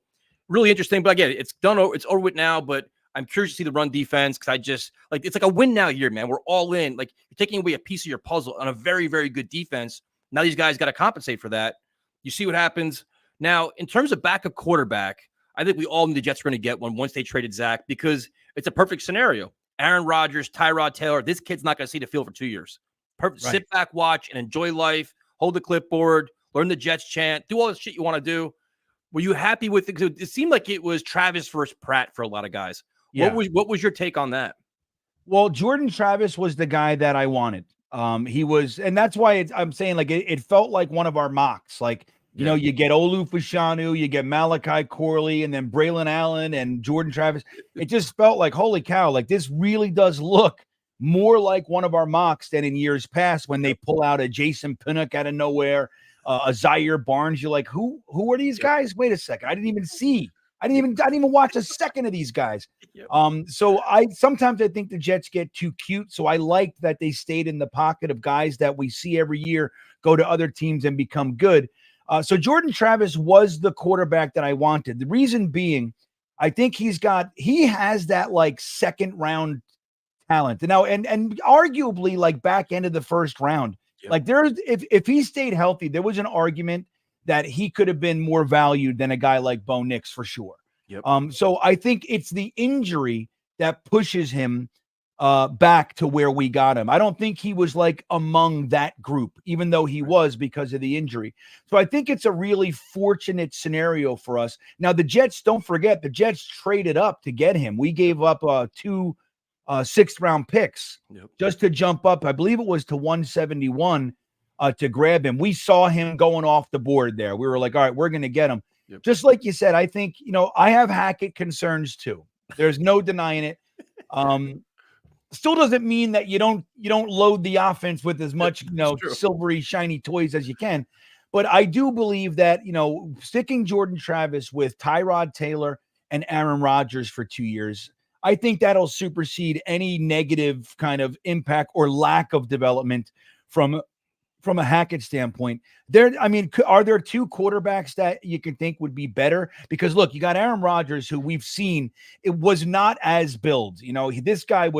Speaker 3: really interesting. But again, it's done. It's over with now, but I'm curious to see the run defense because I just like it's like a win now year, man. We're all in. Like, you're taking away a piece of your puzzle on a very, very good defense. Now these guys got to compensate for that. You see what happens. Now, in terms of backup quarterback, I think we all knew the Jets were going to get one once they traded Zach because it's a perfect scenario. Aaron Rodgers, Tyrod Taylor, this kid's not going to see the field for 2 years. Perfect. Right. Sit back, watch, and enjoy life. Hold the clipboard, learn the Jets chant, do all the shit you want to do. Were you happy with it? It seemed like it was Travis versus Pratt for a lot of guys. Yeah. What was your take on that?
Speaker 4: Well, Jordan Travis was the guy that I wanted. He was, and that's why I'm saying like it felt like one of our mocks. Like, you know, you get Olu Fashanu, you get Malachi Corley, and then Braylon Allen and Jordan Travis. It just felt like, holy cow, like this really does look more like one of our mocks than in years past when they pull out a Jason Pinnock out of nowhere, a Zaire Barnes. You're like, who are these guys? Wait a second. I didn't even watch a second of these guys. So sometimes I think the Jets get too cute. So I liked that they stayed in the pocket of guys that we see every year go to other teams and become good. So Jordan Travis was the quarterback that I wanted. The reason being, I think he has that like second round talent now, and arguably like back end of the first round. Like if he stayed healthy, there was an argument that he could have been more valued than a guy like Bo Nix for sure. So I think it's the injury that pushes him back to where we got him. I don't think he was like among that group, even though he was because of the injury. So I think it's a really fortunate scenario for us. Now, the Jets, don't forget, the Jets traded up to get him. We gave up 2 sixth-round picks just to jump up. I believe it was to 171 to grab him. We saw him going off the board there. We were like, all right, we're going to get him. Just like you said, I think, I have Hackett concerns too. There's no denying it. Still doesn't mean that you don't load the offense with as much, silvery, shiny toys as you can. But I do believe that, sticking Jordan Travis with Tyrod Taylor and Aaron Rodgers for 2 years, I think that'll supersede any negative kind of impact or lack of development from a Hackett standpoint. Are there 2 quarterbacks that you can think would be better? Because look, you got Aaron Rodgers, who we've seen, it was not as billed. This guy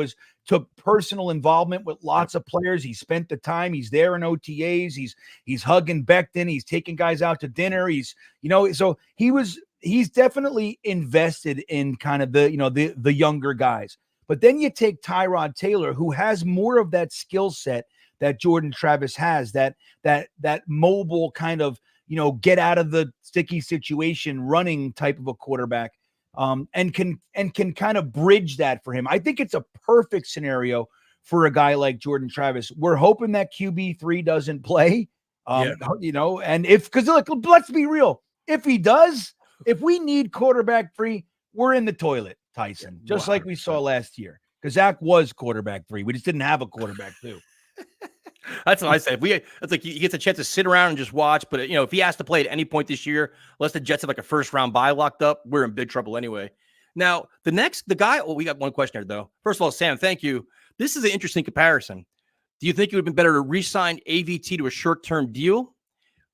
Speaker 4: took personal involvement with lots of players. He spent the time. He's there in OTAs. He's hugging Becton. He's taking guys out to dinner. So he's definitely invested in kind of the younger guys. But then you take Tyrod Taylor, who has more of that skill set that Jordan Travis has, that mobile kind of, get out of the sticky situation running type of a quarterback, and can kind of bridge that for him. I think it's a perfect scenario for a guy like Jordan Travis. We're hoping that QB3 doesn't play. And because look, let's be real. If he does, if we need quarterback 3, we're in the toilet, Tyson, just like we saw last year. Because Zach was quarterback 3. We just didn't have a quarterback 2.
Speaker 3: That's what I said. It's like he gets a chance to sit around and just watch. But if he has to play at any point this year, unless the Jets have like a first round bye locked up, we're in big trouble anyway. Now, the guy. Well, we got one question here though. First of all, Sam, thank you. This is an interesting comparison. Do you think it would have been better to re-sign AVT to a short-term deal,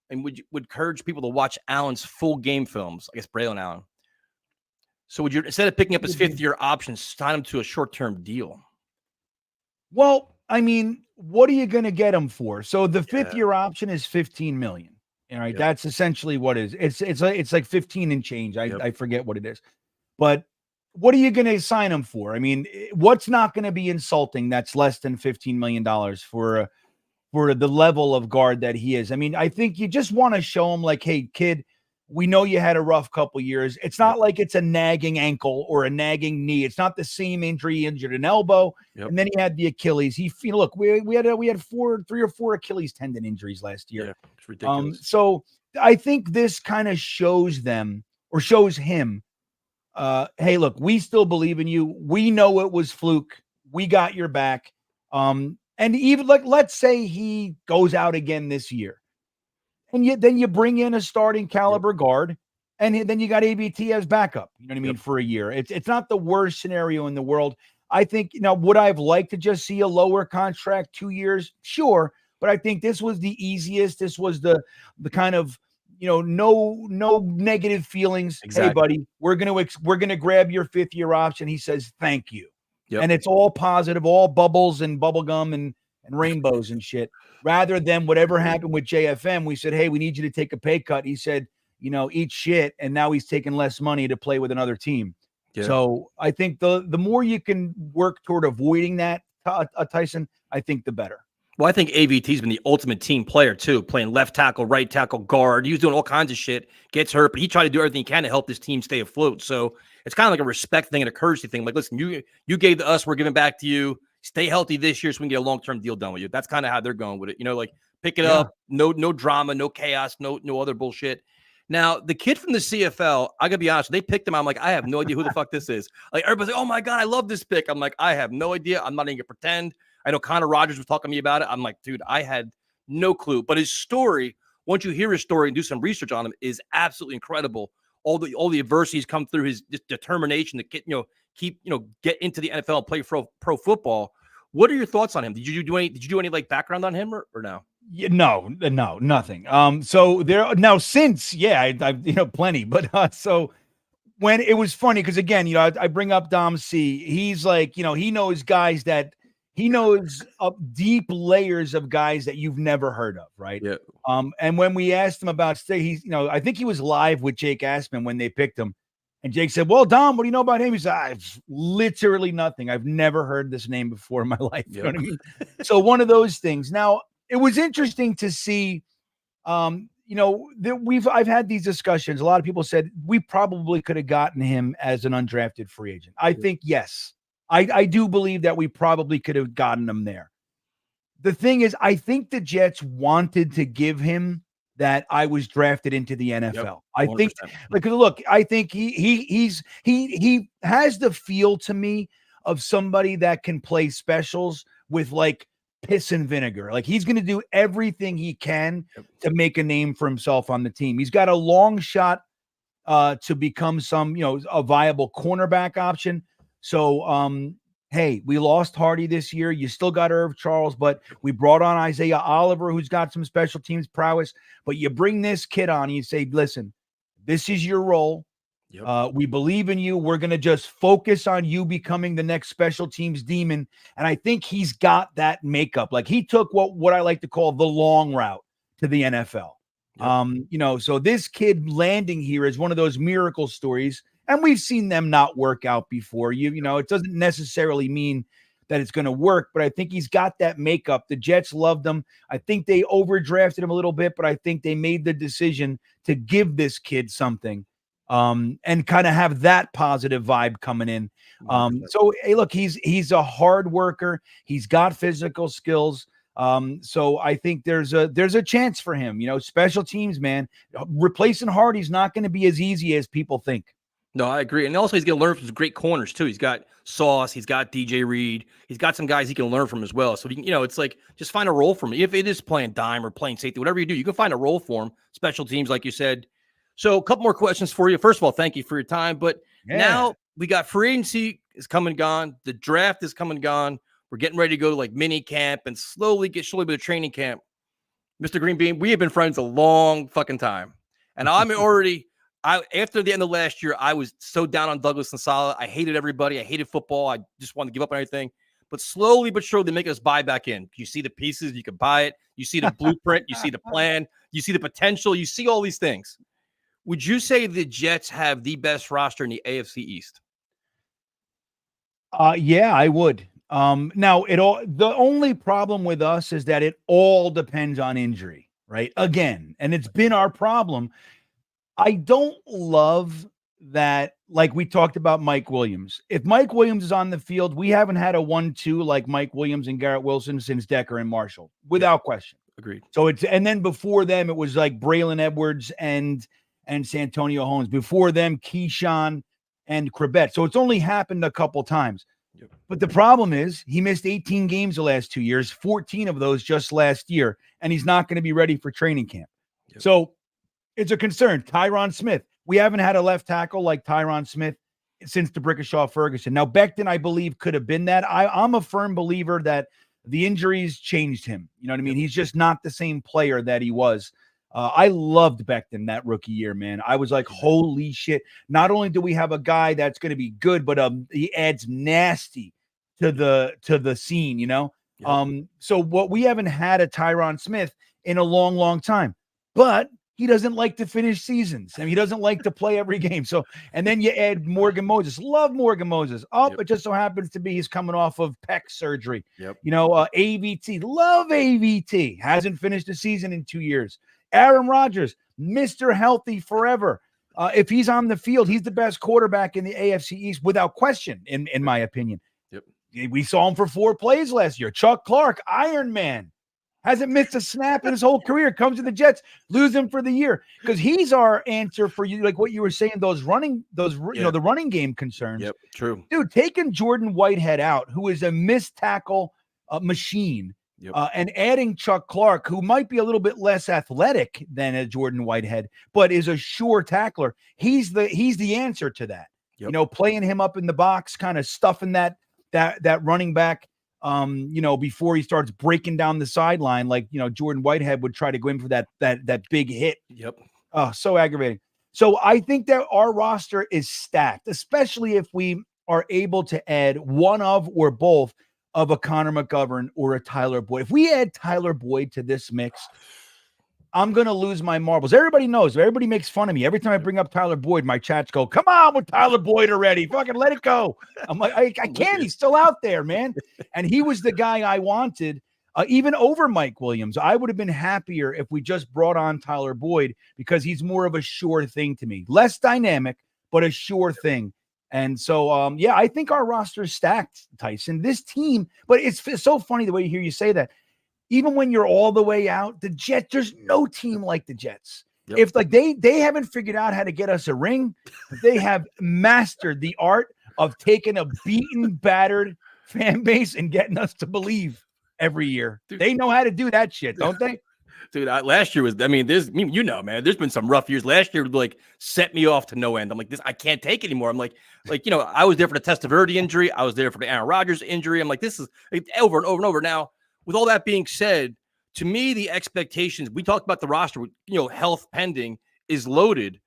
Speaker 3: and would encourage people to watch Allen's full game films? I guess Braylon Allen. So would you, instead of picking up his 5th-year option, sign him to a short-term deal?
Speaker 4: Well, I mean, what are you going to get him for? So the 5th-year option is $15 million. All right, that's essentially what it is. It's like 15 and change. I forget what it is, but what are you going to sign him for? I mean, what's not going to be insulting? That's less than $15 million for the level of guard that he is. I mean, I think you just want to show him like, hey, kid, we know you had a rough couple years. It's not like it's a nagging ankle or a nagging knee. It's not the same injury. He injured an elbow, and then he had the Achilles. Look, we had 3 or 4 Achilles tendon injuries last year.
Speaker 3: Yeah, it's ridiculous.
Speaker 4: So I think this kind of shows them or shows him, hey, look, we still believe in you. We know it was fluke. We got your back. And even like, let's say he goes out again this year. And then you bring in a starting caliber guard, and then you got AVT as backup. You know what I mean? For a year, it's not the worst scenario in the world. I think would I have liked to just see a lower contract, 2 years? Sure, but I think this was the easiest. This was the kind of no negative feelings. Exactly. Hey, buddy, we're gonna grab your 5th-year option. He says thank you, and it's all positive, all bubbles and bubblegum and rainbows and shit. Rather than whatever happened with JFM, we said, hey, we need you to take a pay cut. He said, eat shit. And now he's taking less money to play with another team. Yeah. So I think the more you can work toward avoiding that, Tyson, I think the better.
Speaker 3: Well, I think AVT's been the ultimate team player too, playing left tackle, right tackle, guard. He was doing all kinds of shit, gets hurt, but he tried to do everything he can to help this team stay afloat. So it's kind of like a respect thing and a courtesy thing. Like, listen, you gave to us, we're giving back to you. Stay healthy this year so we can get a long-term deal done with you. That's kind of how they're going with it. Like pick it up, no drama, no chaos, no other bullshit. Now, the kid from the CFL, I gotta be honest, they picked him. I'm like, I have no idea who the fuck this is. Like everybody's like, oh my God, I love this pick. I'm like, I have no idea. I'm not even gonna pretend. I know Connor Rogers was talking to me about it. I'm like, dude, I had no clue. But his story, once you hear his story and do some research on him, is absolutely incredible. All the adversities come through, his determination to get into the NFL and play pro football. What are your thoughts on him? Did you do any like background on him or no?
Speaker 4: Yeah, no, nothing. So there now since I've plenty, but so when it was funny because again, I bring up Dom C. He's like, he knows guys that he knows deep layers of guys that you've never heard of, right? Yeah. And when we asked him about he's I think he was live with Jake Asman when they picked him. And Jake said, well, Dom, what do you know about him? He said, literally nothing. I've never heard this name before in my life. You know what I mean? So one of those things. Now, it was interesting to see, I've had these discussions. A lot of people said we probably could have gotten him as an undrafted free agent. I think, yes, I do believe that we probably could have gotten him there. The thing is, I think the Jets wanted to give him that I was drafted into the NFL. Yep, I think, look, I think he has the feel to me of somebody that can play specials with like piss and vinegar. Like he's going to do everything he can to make a name for himself on the team. He's got a long shot to become a viable cornerback option. So, hey, we lost Hardy this year. You still got Irv Charles, but we brought on Isaiah Oliver, who's got some special teams prowess. But you bring this kid on and you say, listen, this is your role. Yep. We believe in you. We're going to just focus on you becoming the next special teams demon. And I think he's got that makeup. Like he took what I like to call the long route to the NFL. Yep. So this kid landing here is one of those miracle stories. And we've seen them not work out before. It doesn't necessarily mean that it's going to work, but I think he's got that makeup. The Jets loved him. I think they overdrafted him a little bit, but I think they made the decision to give this kid something and kind of have that positive vibe coming in. So, hey, look, he's a hard worker. He's got physical skills. So I think there's a chance for him. Special teams, man, replacing Hardy's not going to be as easy as people think.
Speaker 3: No, I agree. And also he's going to learn from some great corners too. He's got Sauce, he's got DJ Reed, he's got some guys he can learn from as well. So it's like just find a role for him. If it is playing dime or playing safety, whatever you do, you can find a role for him. Special teams, like you said. So a couple more questions for you. First of all, thank you for your time. But now we got free agency is come and gone. The draft is come and gone. We're getting ready to go to like mini camp and slowly to the training camp. Mr. GreenBean, we have been friends a long fucking time. And I'm already after the end of last year, I was so down on Douglas and Saleh. I hated everybody. I hated football. I just wanted to give up on everything. But slowly but surely, they make us buy back in. You see the pieces, you can buy it. You see the blueprint, you see the plan, you see the potential, you see all these things. Would you say the Jets have the best roster in the AFC East?
Speaker 4: Yeah, I would. Now the only problem with us is that it all depends on injury, right? Again, and it's been our problem. I don't love that, like we talked about Mike Williams. If Mike Williams is on the field, we haven't had a 1-2 like Mike Williams and Garrett Wilson since Decker and Marshall, without question.
Speaker 3: Agreed.
Speaker 4: So and then before them, it was like Braylon Edwards and Santonio Holmes. Before them, Keyshawn and Crabette. So it's only happened a couple times. Yep. But the problem is he missed 18 games the last 2 years, 14 of those just last year, and he's not going to be ready for training camp. Yep. So it's a concern. Tyron Smith. We haven't had a left tackle like Tyron Smith since DeBrickashaw Ferguson. Now, Becton, I believe, could have been that. I'm a firm believer that the injuries changed him. You know what I mean? He's just not the same player that he was. I loved Becton that rookie year, man. I was like, holy shit. Not only do we have a guy that's going to be good, but he adds nasty to the scene, Yep. So what we haven't had a Tyron Smith in a long, long time. But he doesn't like to finish seasons. I mean, he doesn't like to play every game. So, and then you add Morgan Moses. Love Morgan Moses. It just so happens to be he's coming off of pec surgery.
Speaker 3: Yep.
Speaker 4: AVT. Love AVT. Hasn't finished a season in 2 years. Aaron Rodgers, Mr. Healthy forever. If he's on the field, he's the best quarterback in the AFC East without question, in my opinion.
Speaker 3: Yep.
Speaker 4: We saw him for 4 plays last year. Chuck Clark, Iron Man. Hasn't missed a snap in his whole career. Comes to the Jets, lose him for the year because he's our answer for you. Like what you were saying, the running game concerns.
Speaker 3: Yep, true,
Speaker 4: dude. Taking Jordan Whitehead out, who is a missed tackle machine, and adding Chuck Clark, who might be a little bit less athletic than a Jordan Whitehead, but is a sure tackler. He's the answer to that. Yep. Playing him up in the box, kind of stuffing that running back. Before he starts breaking down the sideline, like, Jordan Whitehead would try to go in for that big hit.
Speaker 3: Yep.
Speaker 4: Oh, so aggravating. So I think that our roster is stacked, especially if we are able to add one of or both of a Connor McGovern or a Tyler Boyd. If we add Tyler Boyd to this mix, I'm going to lose my marbles. Everybody knows. Everybody makes fun of me. Every time I bring up Tyler Boyd, my chats go, come on with Tyler Boyd already. Fucking let it go. I'm like, I can't. He's still out there, man. And he was the guy I wanted, even over Mike Williams. I would have been happier if we just brought on Tyler Boyd because he's more of a sure thing to me. Less dynamic, but a sure thing. And so, I think our roster is stacked, Tyson. This team, but it's so funny the way you hear you say that. Even when you're all the way out, the Jets, there's no team like the Jets. Yep. If like they haven't figured out how to get us a ring, they have mastered the art of taking a beaten, battered fan base and getting us to believe every year. Dude, they know how to do that shit, don't they?
Speaker 3: Dude, last year was, man, there's been some rough years. Last year, like, set me off to no end. I'm like, I can't take it anymore. I'm like, I was there for the Testaverde injury. I was there for the Aaron Rodgers injury. I'm like, this is over and over and over. Now, with all that being said, to me, the expectations, we talked about the roster, health pending, is loaded.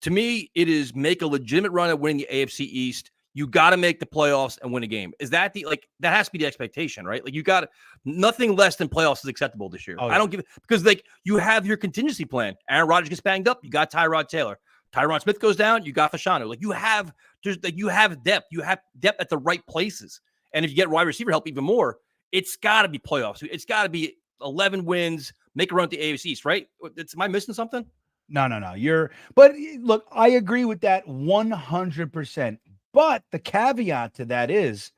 Speaker 3: To me, it is make a legitimate run at winning the AFC East. You got to make the playoffs and win a game. Is that that has to be the expectation, right? Like, you got nothing less than playoffs is acceptable this year. Oh, yeah. I don't give it because you have your contingency plan. Aaron Rodgers gets banged up. You got Tyrod Taylor. Tyron Smith goes down. You got Fashanu. You have depth. You have depth at the right places. And if you get wide receiver help even more, it's got to be playoffs. It's got to be 11 wins, make a run at the AFC East, right? Am I missing something?
Speaker 4: No. But look, I agree with that 100%. But the caveat to that is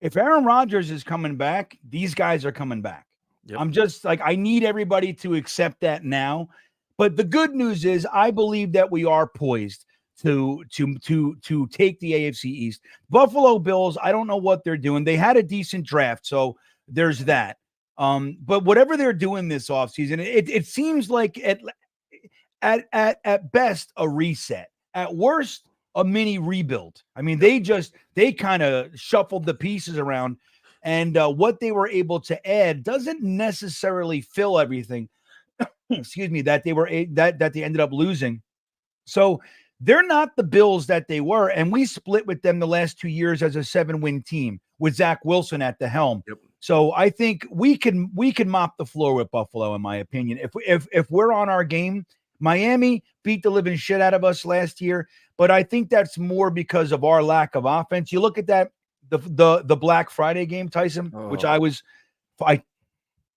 Speaker 4: if Aaron Rodgers is coming back, these guys are coming back.
Speaker 3: Yep.
Speaker 4: I'm just like, I need everybody to accept that now. But the good news is I believe that we are poised to take the AFC East. Buffalo Bills, I don't know what they're doing. They had a decent draft, so there's that. But whatever they're doing this offseason, it seems like at best a reset. At worst, a mini rebuild. I mean, they kind of shuffled the pieces around, and what they were able to add doesn't necessarily fill everything. Excuse me, that they ended up losing. So they're not the Bills that they were, and we split with them the last 2 years as a 7-win team with Zach Wilson at the helm.
Speaker 3: Yep.
Speaker 4: So I think we can mop the floor with Buffalo, in my opinion. If we're on our game, Miami beat the living shit out of us last year, but I think that's more because of our lack of offense. You look at that the Black Friday game, Tyson, which I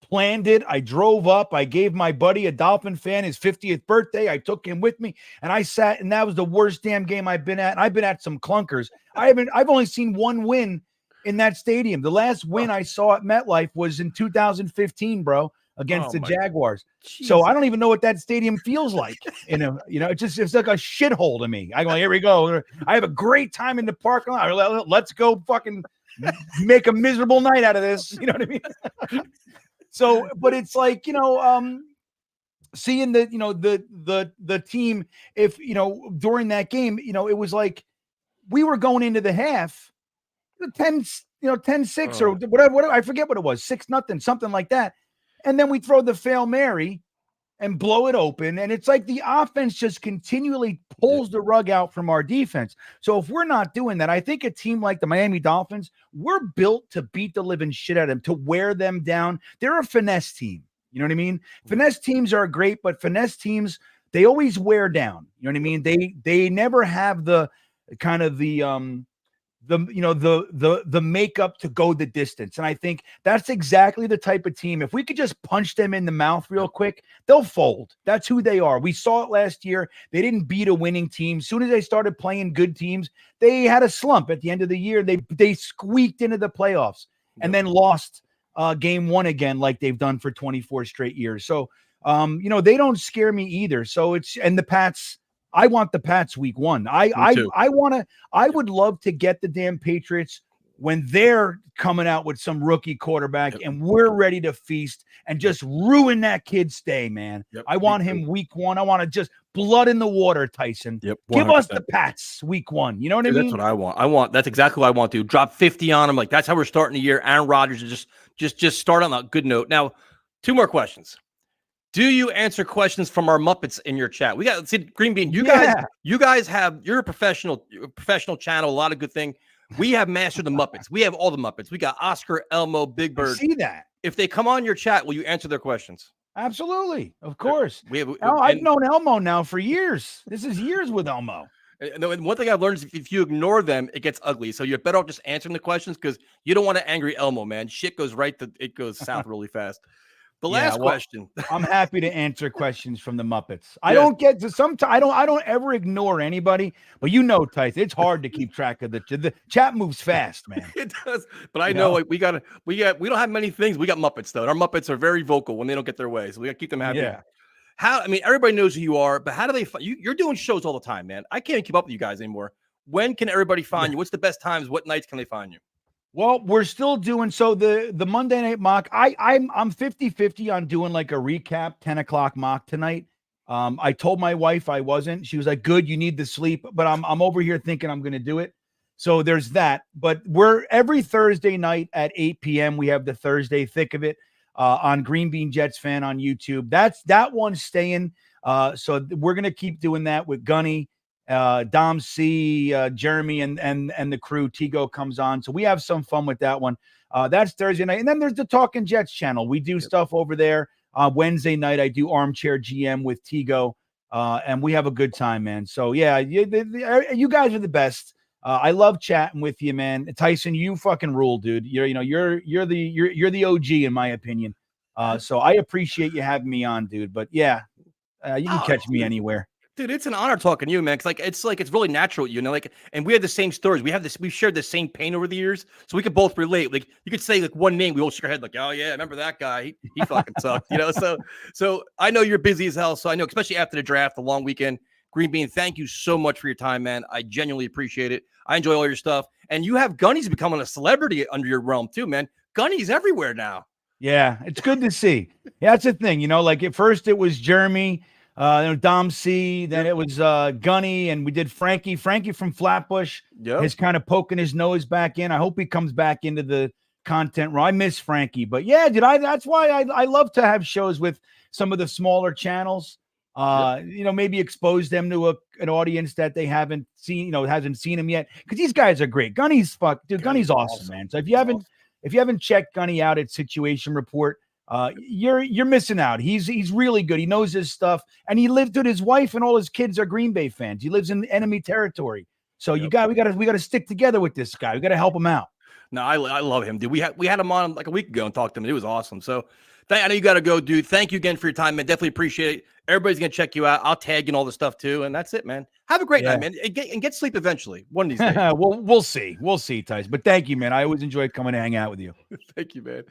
Speaker 4: planned it. I drove up. I gave my buddy, a Dolphin fan, his 50th birthday. I took him with me, and I sat, and that was the worst damn game I've been at. And I've been at some clunkers. I've only seen one win in that stadium. The last win I saw at MetLife was in 2015, bro, against the Jaguars.
Speaker 3: Jesus.
Speaker 4: So I don't even know what that stadium feels like. It's like a shithole to me. I go, here we go. I have a great time in the parking lot. Let's go fucking make a miserable night out of this. You know what I mean? So, but it's like, seeing the team, if, during that game, it was like we were going into the half 10-6 or whatever. I forget what it was, 6-0, something like that. And then we throw the Hail Mary and blow it open. And it's like the offense just continually pulls the rug out from our defense. So if we're not doing that, I think a team like the Miami Dolphins, we're built to beat the living shit out of them, to wear them down. They're a finesse team. You know what I mean? Finesse teams are great, but finesse teams, they always wear down. You know what I mean? They never have the kind of the makeup to go the distance. And I think that's exactly the type of team. If we could just punch them in the mouth real quick, they'll fold. That's who they are. We saw it last year. They didn't beat a winning team. As soon as they started playing good teams, they had a slump at the end of the year. They squeaked into the playoffs and then lost game one again, like they've done for 24 straight years. So, they don't scare me either. So and the Pats, I want the Pats week one. I would love to get the damn Patriots when they're coming out with some rookie quarterback and we're ready to feast and just ruin that kid's day, man. I want him week one. I want to just blood in the water, Tyson. Give us the Pats week one. You know what I mean?
Speaker 3: That's what I want. That's exactly what I want to do. Drop 50 on them. Like, that's how we're starting the year. Aaron Rodgers is just start on a good note. Now, 2 more questions. Do you answer questions from our Muppets in your chat? We got, see, GreenBean, you guys have, you're a professional channel, a lot of good thing. We have mastered the Muppets. We have all the Muppets. We got Oscar, Elmo, Big Bird.
Speaker 4: I see that.
Speaker 3: If they come on your chat, will you answer their questions?
Speaker 4: Absolutely. Of course. I've known Elmo now for years. This is years with Elmo.
Speaker 3: And one thing I've learned is if you ignore them, it gets ugly. So you're better off just answering the questions because you don't want to angry Elmo, man. Shit goes it goes south really fast. The last question.
Speaker 4: I'm happy to answer questions from the Muppets. I don't get to sometimes I don't ever ignore anybody, but Tyson, it's hard to keep track of the chat moves fast, man.
Speaker 3: It does. But I know like, we don't have many things. We got Muppets though. And our Muppets are very vocal when they don't get their way. So we got to keep them happy. Yeah. Everybody knows who you are, but how do they find you? You're doing shows all the time, man. I can't keep up with you guys anymore. When can everybody find you? What's the best times? What nights can they find you?
Speaker 4: Well, we're still doing the Monday night mock. I'm 50-50 on doing like a recap 10 o'clock mock tonight. I told my wife I wasn't. She was like, "Good, you need the sleep," but I'm over here thinking I'm going to do it. So there's that. But we're every Thursday night at 8 p.m. We have the Thursday thick of it on GreenBean Jets Fan on YouTube. That one's staying. So we're going to keep doing that with Gunny. Dom C, Jeremy, and the crew. Tigo comes on, so we have some fun with that one. That's Thursday night, and then there's the Talking Jets channel. We do stuff over there. Wednesday night, I do Armchair GM with Tigo, and we have a good time, man. So yeah, you guys are the best. I love chatting with you, man. Tyson, you fucking rule, dude. You're the OG in my opinion. So I appreciate you having me on, dude. But yeah, you can catch me anywhere.
Speaker 3: Dude, it's an honor talking to you, man. Cause it's really natural, and we had the same stories. We've shared the same pain over the years, so we could both relate. Like you could say like one name, we all shake our head like, oh yeah, I remember that guy. He fucking sucked, So I know you're busy as hell. So I know, especially after the draft, the long weekend. GreenBean, thank you so much for your time, man. I genuinely appreciate it. I enjoy all your stuff, and you have Gunny's becoming a celebrity under your realm too, man. Gunny's everywhere now.
Speaker 4: Yeah, it's good to see. Yeah, that's the thing, like at first it was Jeremy. Dom C, then it was Gunny, and we did Frankie. Frankie from Flatbush is kind of poking his nose back in. I hope he comes back into the content. I miss Frankie, but yeah, that's why I love to have shows with some of the smaller channels. Maybe expose them to an audience that they haven't seen, hasn't seen him yet. Because these guys are great. Gunny's Gunny's awesome, man. So if you haven't checked Gunny out at Situation Report, you're missing out. He's really good. He knows his stuff, and he lived with his wife, and all his kids are Green Bay fans. He lives in enemy territory, so we got to stick together with this guy. We got to help him out.
Speaker 3: No, I love him, dude. We had him on like a week ago and talked to him. It was awesome. So I know you got to go, dude. Thank you again for your time, man. Definitely appreciate it. Everybody's gonna check you out. I'll tag you and all the stuff too, and that's it, man. Have a great night, man, and get sleep eventually. One of these days.
Speaker 4: We'll see, Tyson. But thank you, man. I always enjoy coming to hang out with you.
Speaker 3: Thank you, man.